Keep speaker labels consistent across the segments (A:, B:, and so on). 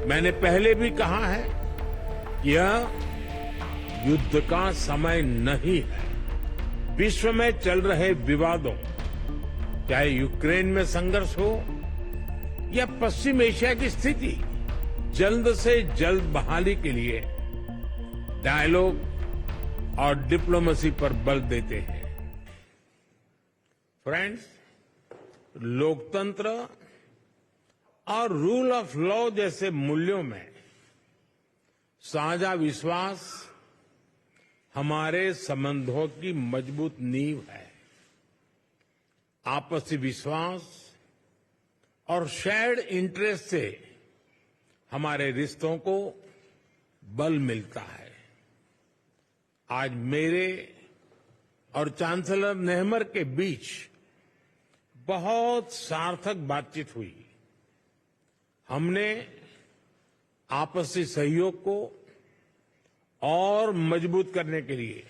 A: मैंने पहले भी कहा है कि यह युद्ध का समय नहीं है। विश्व में चल रहे विवादों, चाहे यूक्रेन में संघर्ष हो या पश्चिम एशिया की स्थिति, जल्द से जल्द बहाली के लिए डायलॉग और डिप्लोमेसी पर बल देते हैं। फ्रेंड्स, लोकतंत्र और रूल ऑफ लॉ जैसे मूल्यों में साझा विश्वास हमारे संबंधों की मजबूत नींव है। आपसी विश्वास और शेयर्ड इंटरेस्ट से हमारे रिश्तों को बल मिलता है। आज मेरे और चांसलर नेहमर के बीच बहुत सार्थक बातचीत हुई। हमने आपसी सहयोग को और मजबूत करने के लिए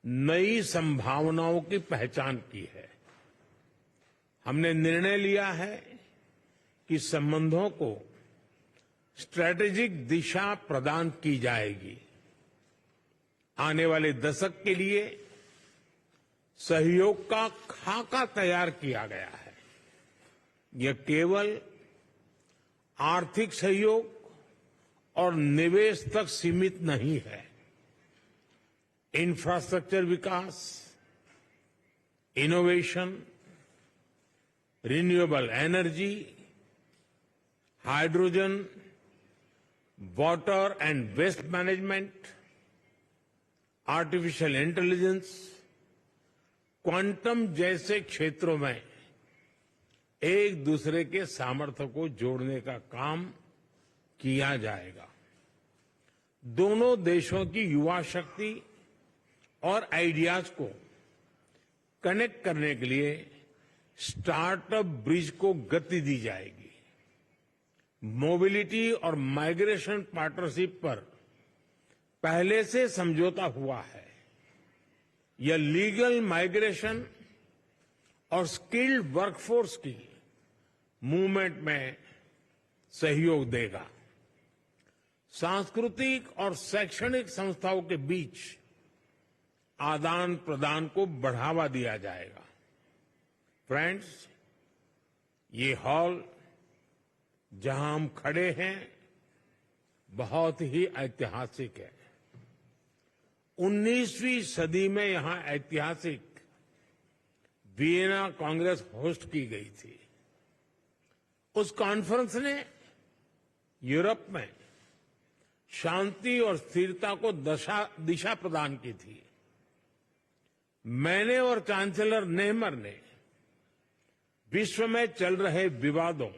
A: नई संभावनाओं की पहचान की है। हमने निर्णय लिया है कि संबंधों को स्ट्रैटेजिक दिशा प्रदान की जाएगी। आने वाले दशक के लिए सहयोग का खाका तैयार किया गया है। यह केवल आर्थिक सहयोग और निवेश तक सीमित नहीं है। इंफ्रास्ट्रक्चर विकास, innovation, renewable energy, hydrogen, water and waste management, artificial intelligence, quantum जैसे क्षेत्रों में एक दूसरे के सामर्थ्य को जोड़ने का काम किया जाएगा। दोनों देशों की युवा शक्ति और आइडियाज को कनेक्ट करने के लिए स्टार्टअप ब्रिज को गति दी जाएगी। मोबिलिटी और माइग्रेशन पार्टनरशिप पर पहले से समझौता हुआ है। यह लीगल माइग्रेशन और स्किल्ड वर्कफोर्स की मूवमेंट में सहयोग देगा। सांस्कृतिक और शैक्षणिक संस्थाओं के बीच आदान प्रदान को बढ़ावा दिया जाएगा। फ्रेंड्स, ये हॉल जहां हम खड़े हैं बहुत ही ऐतिहासिक है। 19वीं सदी में यहां ऐतिहासिक वियना कांग्रेस होस्ट की गई थी। उस कॉन्फ्रेंस ने यूरोप में शांति और स्थिरता को दिशा प्रदान की थी। मैंने और चांसलर नेहमर ने विश्व में चल रहे विवादों,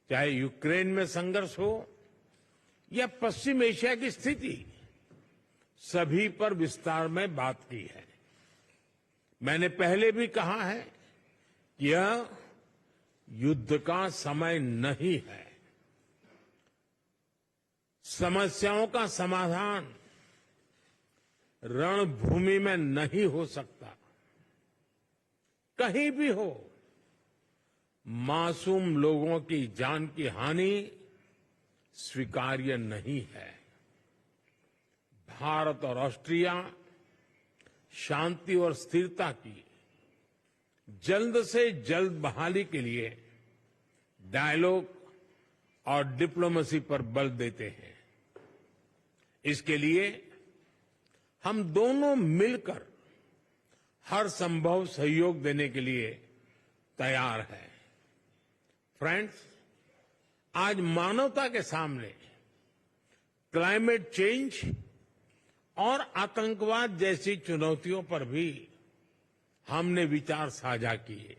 A: चाहे यूक्रेन में संघर्ष हो या पश्चिम एशिया की स्थिति, सभी पर विस्तार में बात की है। मैंने पहले भी कहा है कि यह युद्ध का समय नहीं है। समस्याओं का समाधान रणभूमि में नहीं हो सकता। कहीं भी हो, मासूम लोगों की जान की हानि स्वीकार्य नहीं है। भारत और ऑस्ट्रिया शांति और स्थिरता की जल्द से जल्द बहाली के लिए डायलॉग और डिप्लोमेसी पर बल देते हैं। इसके लिए हम दोनों मिलकर हर संभव सहयोग देने के लिए तैयार हैं। फ्रेंड्स, आज मानवता के सामने क्लाइमेट चेंज और आतंकवाद जैसी चुनौतियों पर भी हमने विचार साझा किए।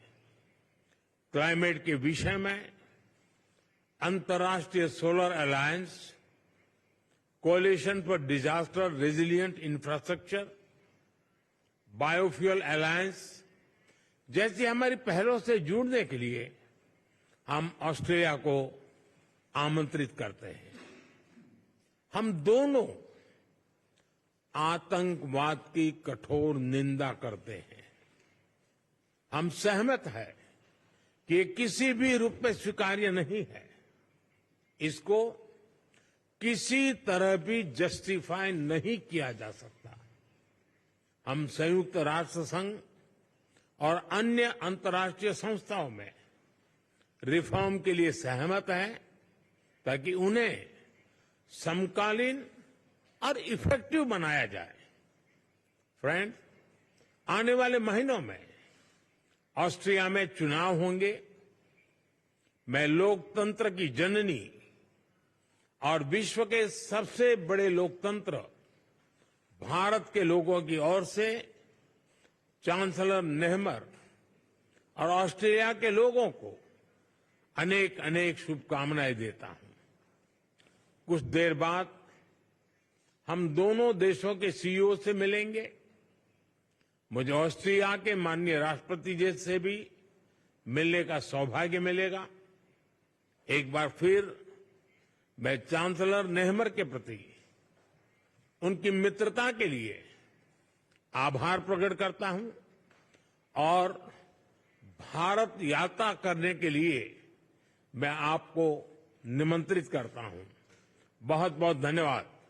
A: क्लाइमेट के विषय में अंतर्राष्ट्रीय solar alliance, कोalition for disaster resilient infrastructure, biofuel alliance जैसी हमारी पहलों से जुड़ने के लिए हम ऑस्ट्रेलिया को आमंत्रित करते हैं। हम दोनों आतंकवाद की कठोर निंदा करते हैं। हम सहमत हैं कि ये किसी भी रूप में स्वीकार्य नहीं है। इसको किसी तरह भी जस्टिफाई नहीं किया जा सकता। हम संयुक्त राष्ट्र संघ और अन्य अंतर्राष्ट्रीय संस्थाओं में रिफॉर्म के लिए सहमत हैं ताकि उन्हें समकालीन और इफेक्टिव बनाया जाए। फ्रेंड्स, आने वाले महीनों में ऑस्ट्रिया में चुनाव होंगे। मैं लोकतंत्र की जननी और विश्व के सबसे बड़े लोकतंत्र भारत के लोगों की ओर से चांसलर नेहमर और ऑस्ट्रेलिया के लोगों को अनेक अनेक शुभकामनाएं देता हूं। कुछ देर बाद हम दोनों देशों के सीईओ से मिलेंगे। मुझे ऑस्ट्रिया के माननीय राष्ट्रपति जी से भी मिलने का सौभाग्य मिलेगा। एक बार फिर मैं चांसलर नेहमर के प्रति उनकी मित्रता के लिए आभार प्रकट करता हूं और भारत यात्रा करने के लिए मैं आपको निमंत्रित करता हूं। बहुत बहुत धन्यवाद।